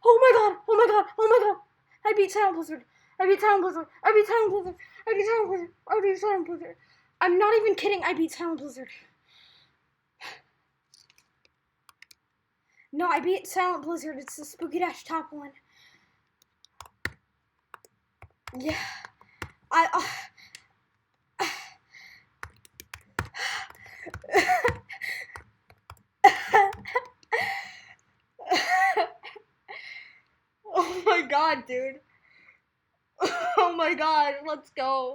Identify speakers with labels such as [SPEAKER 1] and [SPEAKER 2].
[SPEAKER 1] Oh my god! Oh my god! Oh my god! I beat Silent Blizzard. I beat Silent Blizzard. I beat Silent Blizzard. I beat Silent Blizzard. I beat Silent Blizzard. I'm not even kidding. I beat Silent Blizzard. No, I beat Silent Blizzard. It's the Spooky Dash top one. Yeah. Oh my god, dude. Oh my god, let's go.